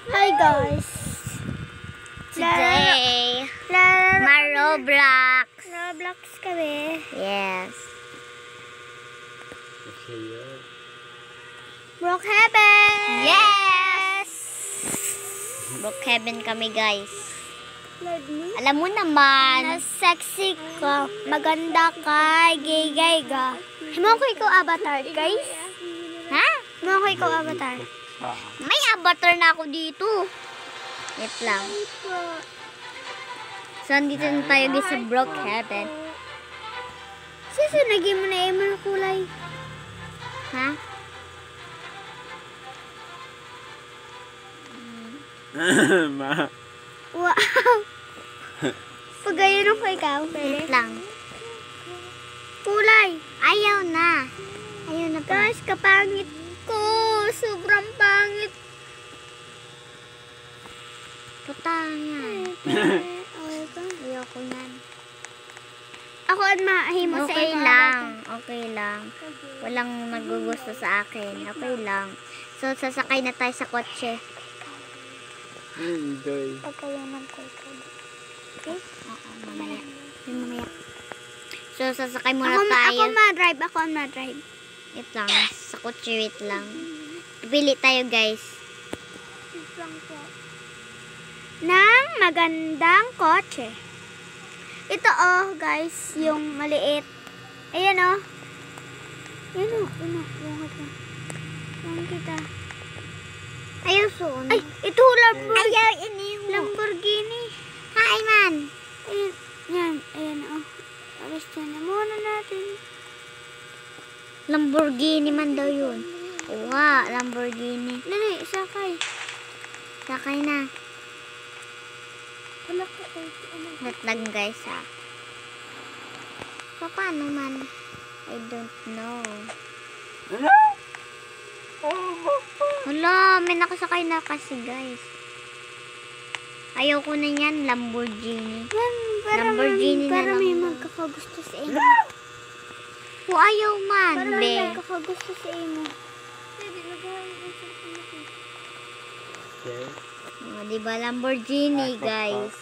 Hi guys! Today, Roblox. Roblox kami. Yes. Brookhaven! Yes! Brookhaven kami, guys. Alam mo naman. Sexy ka. Maganda ka. Gay ka. Himo ko ikaw avatar, guys? Ha? Himo ko ikaw avatar. May avatar na ako dito. Wait lang. So, andito na tayo guys sa Brookhaven. Sisunagin mo na yung kulay. Ha? Ma. Wow! Pagayon ko ikaw, Wait pwede? lang. Kulay. Ayaw na. Ayaw na pa. Guys, kapangit ko. Sobrang pangit. Putangan. Okay ba? Ayoko yan. Ako at mahimo sa Okay ikaw, lang. Okay lang. Walang nagugusto sa akin. Okay lang. So, sasakay na tayo sa kotse. Enjoy. Pagkayaman ko ikaw. Okay? Oo, mamaya. Yung mamaya. So, sasakay muna Ako tayo. ma-drive. Ako ma-drive. Wait lang. Sa kotse, wait lang. Pili tayo, guys. Nang magandang kotse. Ito guys, yung maliit. Ayan Ayan Ayan kita. Ayaw suon. Ay, ito Lamborghini. Ayaw, iniho. Lamborghini. Hi, man. Ayan. Ayan Alis na muna natin. Lamborghini man daw yun. Wow, Lamborghini. Dali, sakay. Sakay na. Wala ko Wait lang, guys, ha. So, paano man? I don't know. Hala, may nakasakay na kasi, guys. Ayoko na yan, Lamborghini. Lamborghini na para lang may daw. magkakagusto sa inyo. O, ayaw man, Para may be. magkakagusto sa inyo. O, diba, Lamborghini, guys.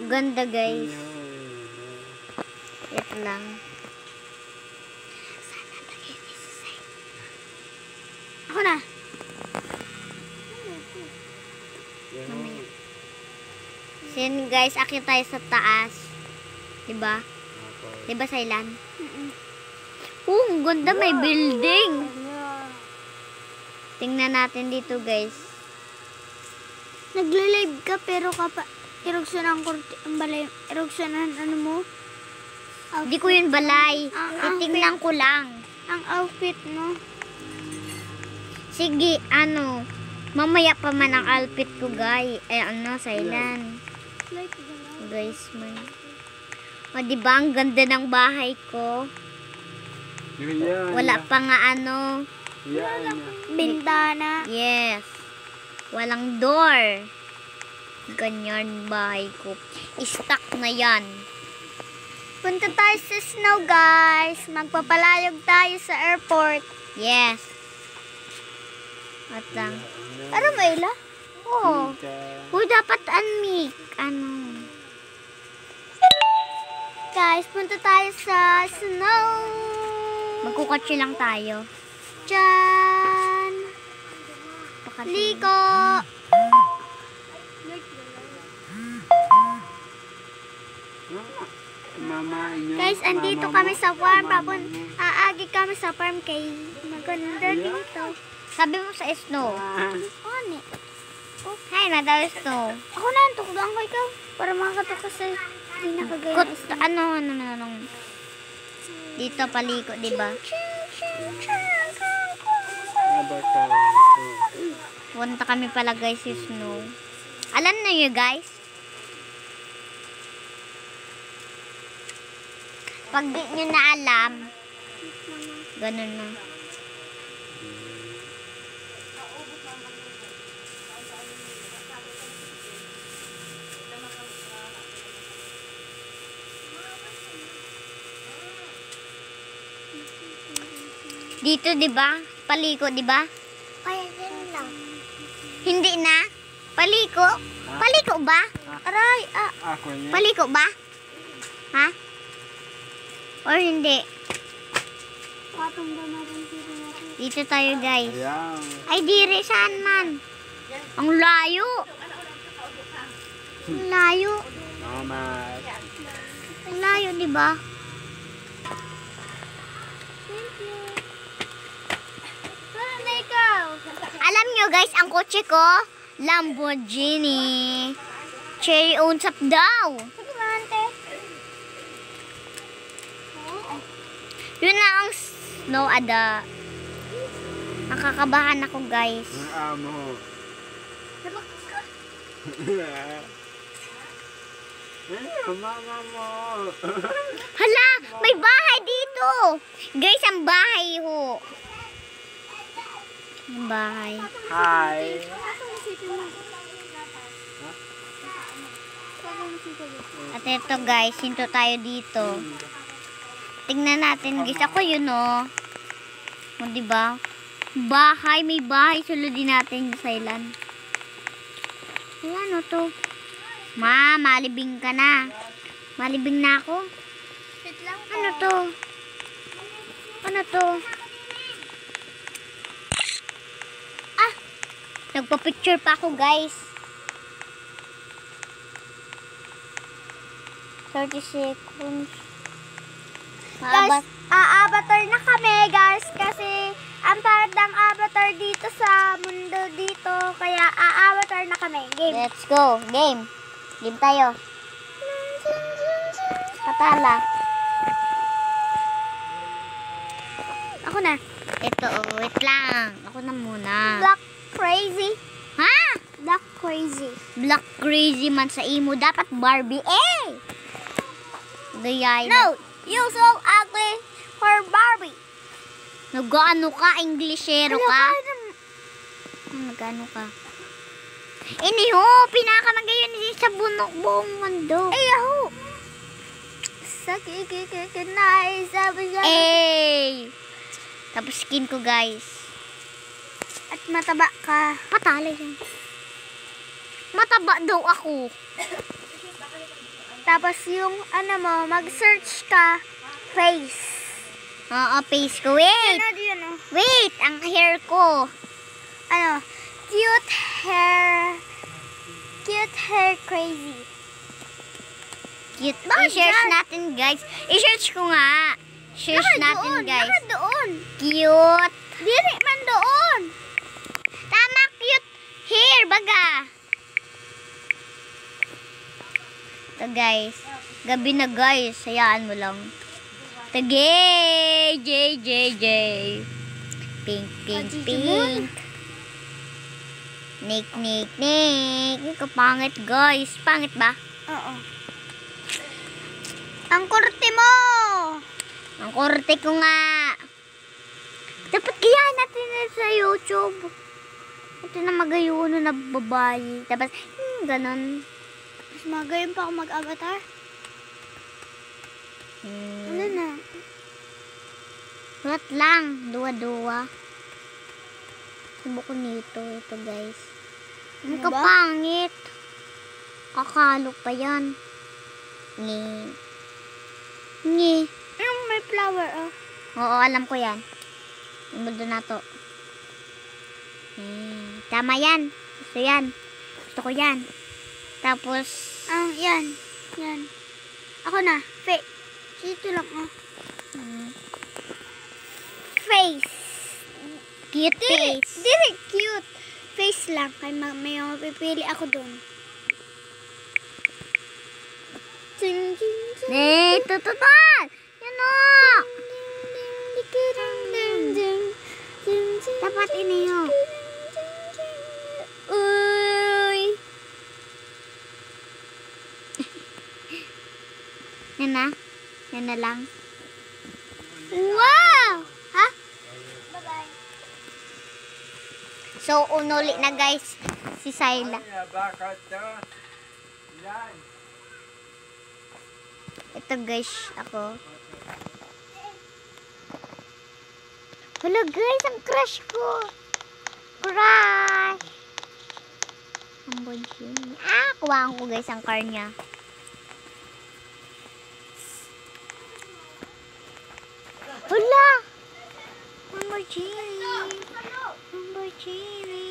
Ganda, guys. Wait lang. Ako na. Mamaya. So, yun, guys, akit tayo sa taas. Diba? Diba, Sailan? Ang ganda, may building. Tingnan natin dito, guys. Nagla-live ka pero erupsyonan ang balay, erupsyonan ano mo? Hindi ko yun balay. Ang Titingnan ko lang. Ang outfit mo. Sige, mamaya pa man ang outfit ko, guys. Sailan. Guys, man. O, diba, ang ganda ng bahay ko. Wala pa nga Bintana. Yes. Walang door. Ganyan bahay ko. Stuck na yan. Punta tayo sa snow, guys. Magpapalayog tayo sa airport. Yes. At lang. Para maila? Oo. Uy, dapat unmic. Guys, punta tayo sa snow. Magkukotse lang tayo. Diyan. Liko. Guys, andito kami sa farm. Aagi kami sa farm kay maganda dito. Sabi mo sa snow. Ano? Hi, nadaw snow. Ako na, tukdoan ko ikaw. Para makakatok ka sa pinakagaya. Dito paliko, diba? Punta kami pala, guys, sa snow. Alam na nyo, guys? Pag di nyo na alam, ganun na. Dito, di ba? Paliko, di ba? Kaya din lang. Hindi na. Paliko. Paliko ba? Aray, Ako niya. Paliko ba? Ha? Or hindi? patong ba natin dito natin? Dito tayo, guys. Ayan. Ay, dire, saan man? Ang layo. Ang layo. Salamat. Ang layo, di ba? Thank you. Saan na ikaw? Alam nyo, guys, ang kotse ko, Lamborghini. Cherry on top daw. Sige, mante. Yun na ang snow ada. Nakakabahan ako, guys. Ang amo. Mama mo. Hala, may bahay dito. Guys, ang bahay ho. Ang bahay. Hi. At ito, guys, hinto tayo dito. Tingnan natin, guys. Ako yun, oh. O, diba? Bahay, may bahay. Sulodin natin sa ilan. Ayan, o to. Ma, malibing ka na. Malibing na ako. Wait lang. Ano to? Ano to? Ah! Nagpa-picture pa ako, guys. 30 seconds. Guys, avatar na kami, guys. Kasi, ang parang avatar dito sa mundo dito. Kaya, avatar na kami. Game. Let's go. Game. Game tayo. Patala. Ako na. Ito, oh, wait lang. Ako na muna. Black crazy. Ha? Black crazy. Black crazy man sa imo. Dapat Barbie. Eh! Gayay. No, you so ugly for Barbie. Nag-ano ka? Englishero Ano ka? ka? Nag-ano ka? Iniho, pinakamagayon sa buong mundo. Ay, yahoo! Sakikikikinay, sabi siya. Eh! Tapos skin ko, guys. At mataba ka. Patali siya. Mataba daw ako. Tapos yung, ano mo, mag-search ka, face. Oo, face ko. Wait! Ano yun, oh? Wait! Ang hair ko. Ano? Cute hair crazy. Cute. Bakit I-search yan? natin, guys. I-search ko nga. Search natin, guys. Naka doon. Cute. Dili man doon. Tama, cute hair, baga. Ito, guys. Gabi na, guys. Hayaan mo lang. Tagay! J. Pink, pink, pink. Nick. Ikaw pangit, guys. Pangit ba? Oo. Ang kurti mo. Ang korte ko nga. Dapat kaya natin sa YouTube. Ito na magayuno na babae. Tapos, ganon. Mas magayon pa ako mag-avatar. Ano na? Wala lang. Dua-dua. Subo ko nito. Ito, guys. Ang Ano ba? kapangit. Kakalo pa yan. Ngi. Yung may flower, oh. Oo, alam ko yan. Yung mundo na to. Tama yan. Gusto yan. Gusto ko yan. Tapos, Yan. Yan. Ako na. Ito lang, oh. Face. cute face. Dili cute. Face lang. Kaya may mapipili ako doon. Ting, ting, ting. Tututan! Yan o! Dapat iniyo. Uy! Yan na. Yan na lang. Wow! Ha? Bye-bye. So, unuli na guys. Si Sayla. Bakit to? Yan. Ito guys, ako. Hello guys, ang crush ko. Crush. Lamborghini. Kuhaan ko guys ang car niya. Hala! Lamborghini. Lamborghini.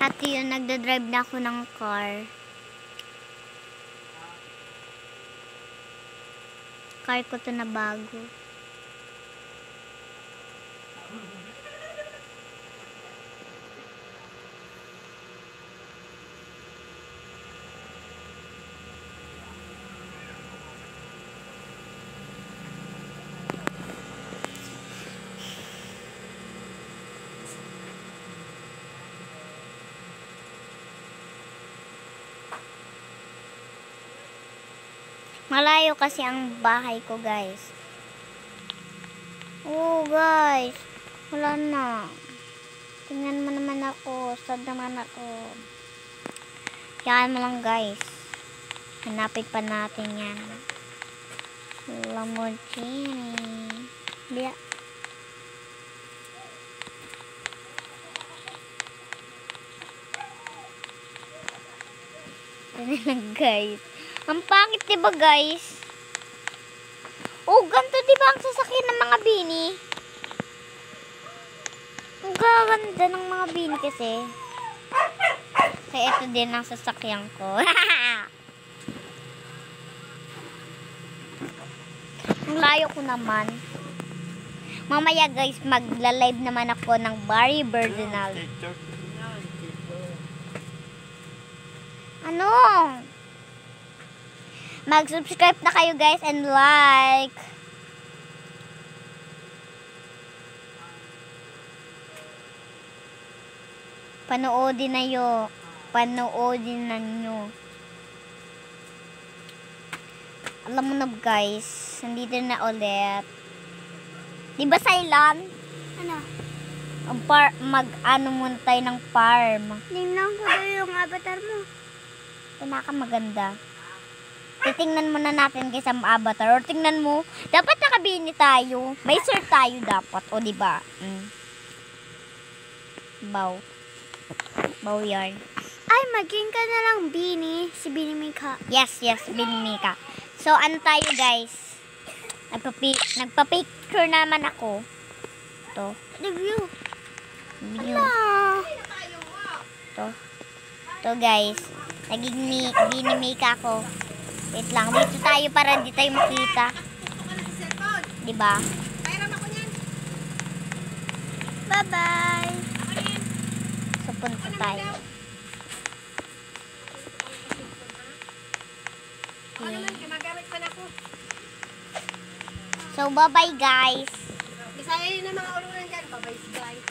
At yun, nagdadrive na ako ng car. Car ko to na bago. Malayo kasi ang bahay ko, guys. Oh, guys. Wala na. Tingnan mo naman ako. Sad naman ako. Yan mo lang, guys. Hanapin pa natin yan. Lamborghini. Biya. Yan lang, guys. Ang pangit, diba guys? Oh, ganito diba ang sasakyan ng mga bini? Ang gaganda ng mga bini kasi. Kaya ito din ang sasakyan ko. Ang layo ko naman. Mamaya guys, magla-live naman ako ng Barry Birdinal. Ano? Mag-subscribe na kayo guys and like. Panoodin na yo. Panoodin na nyo. Alam mo na guys, nandito na ulit. Diba Cylon? Ano? Mag-ano muna tayo ng farm. Tingnan ko daw yung avatar mo. Pinakamaganda. Titingnan muna natin guys ang avatar. Or tingnan mo, dapat nakabini tayo. May shirt tayo dapat. O diba? Bow. Bow yarn. Ay, maging ka na lang Bini. Si Bini Mika. Yes, Bini Mika. So, ano tayo guys? Nagpa-picture naman ako. Ito. Review. Video. Ito guys. Naging Bini Mika ako. Wait lang. Dito tayo para hindi tayo makita. Diba? Bye-bye. So, punta tayo. So, bye-bye guys. Bisaya yun ang mga ulunan dyan. Bye-bye guys.